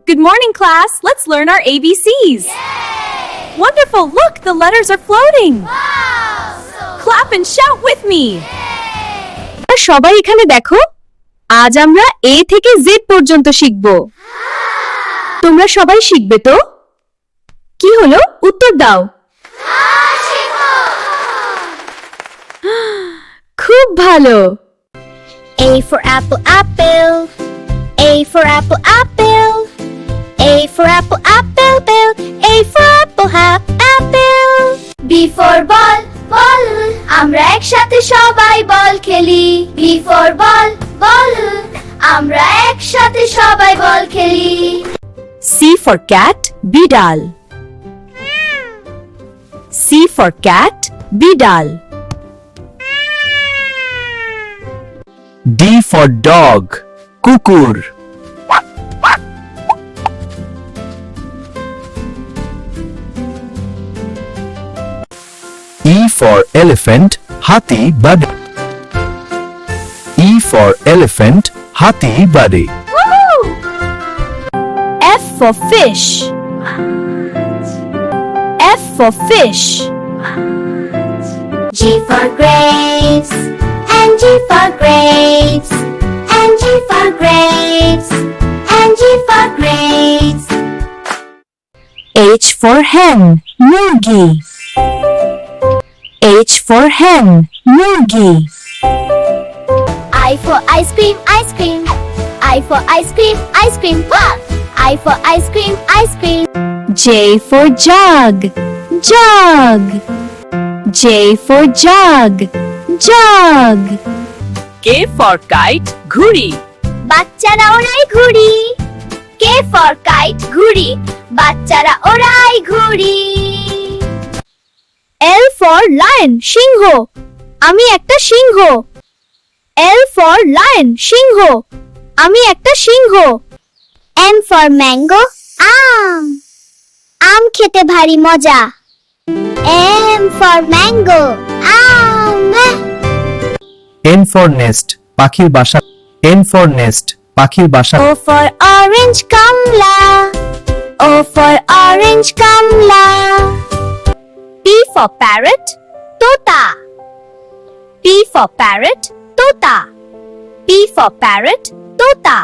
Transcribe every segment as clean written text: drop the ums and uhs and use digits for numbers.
Good morning, class. Let's learn our ABCs. Yay! Wonderful. Look, the letters are floating. Wow! So Clap and shout with me. Yay! সবাই এখানে দেখো, আজ আমরা A থেকে Z পর্যন্ত শিখব। তোমরা সবাই শিখবে তো? কি হলো? উত্তর দাও। খুব ভালো। A for apple, apple. A for apple, apple. A for apple, apple, bill. A for apple, apple. B for ball, ball. আমরা একসাথে সবাই বল খেলি। B for ball, ball. আমরা একসাথে সবাই বল খেলি। C for cat, বিড়াল। C for cat, বিড়াল। D for dog, কুকুর। E for elephant, হাতি বাড়ি। E for elephant, হাতি বাড়ি। F for fish. F for fish. G for grapes, and G for grapes, and G for grapes, and G for grapes. H for hen, মুরগি। H for hen, মুরগি। I for ice cream, ice cream. I for ice cream, ice cream. Pop! I for ice cream, ice cream. J for jug, jug. J for jug, jug. K for kite, ঘুড়ি। বাচ্চারা ওরাই ঘুড়ি। K for kite, ঘুড়ি। বাচ্চারা ওরাই ঘুড়ি। L for lion, সিংহ। আমি একটা সিংহ। L for lion, সিংহ। আমি একটা সিংহ। M for mango, আম। আম খেতে ভারী মজা। M for mango, um. N for nest, পাখির বাসা। N for nest, পাখির বাসা। O for orange, Kamala. O for orange, Kamala. P for parrot, Tota. P for parrot, Tota. P for parrot, Tota.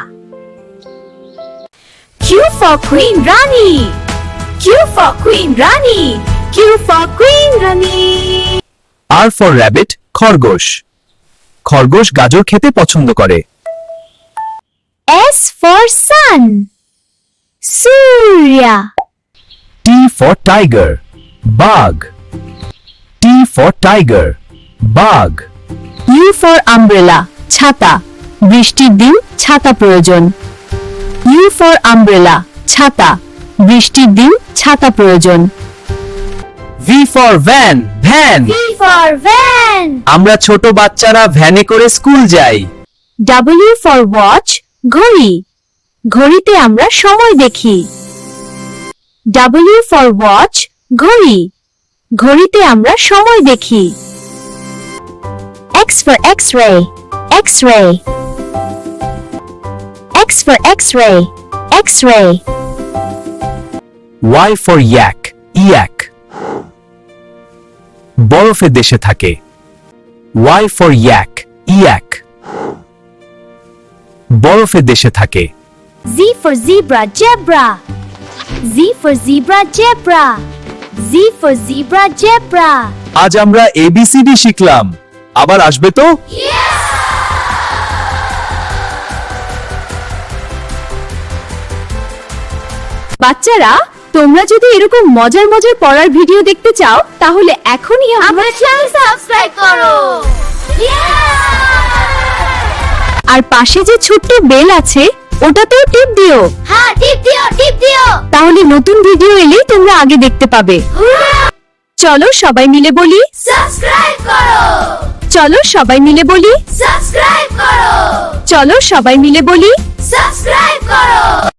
Q for queen, Rani. Q for queen, Rani. Q for queen, Rani. R for rabbit, খরগোশ। খরগোশ গাজর খেতে পছন্দ করে। S for sun, Surya. T for tiger, বাঘ। T for tiger, বাঘ। U for umbrella, ছাতা। বৃষ্টির দিন ছাতা প্রয়োজন। U for umbrella, ছাতা। বৃষ্টির দিন ছাতা প্রয়োজন। V for van, van. V for van. আমরা ছোট বাচ্চারা ভ্যানে করে স্কুল যাই। W for watch, ঘড়ি। ঘড়িতে আমরা সময় দেখি। W for watch, ঘড়ি। ঘড়িতে আমরা সময় দেখি। X for x-ray, x-ray. X for x-ray, x-ray. Y for yak, ইয়াক। বরফে দেশে থাকে। Y for yak, ইয়াক। বরফে দেশে থাকে। Z for zebra, zebra. Z for zebra, zebra. Z for zebra, zebra. আজ আমরা ABCD শিখলাম। আবার আসবে তো? বাচ্চারা, তোমরা যদি এরকম মজার মজার পড়ার ভিডিও দেখতে চাও তাহলে এখনই আমার চ্যানেল সাবস্ক্রাইব করো। আর পাশে যে ছোট্ট বেল আছে ওটাতেও টিপ দিও। হ্যাঁ, টিপ দিও, টিপ দিও। তাহলে নতুন ভিডিও এলেই তোমরা আগে দেখতে পাবে। চলো সবাই মিলে বলি, সাবস্ক্রাইব করো। চলো সবাই মিলে বলি, সাবস্ক্রাইব করো। চলো সবাই মিলে বলি। সাবস্ক্রাইব করো।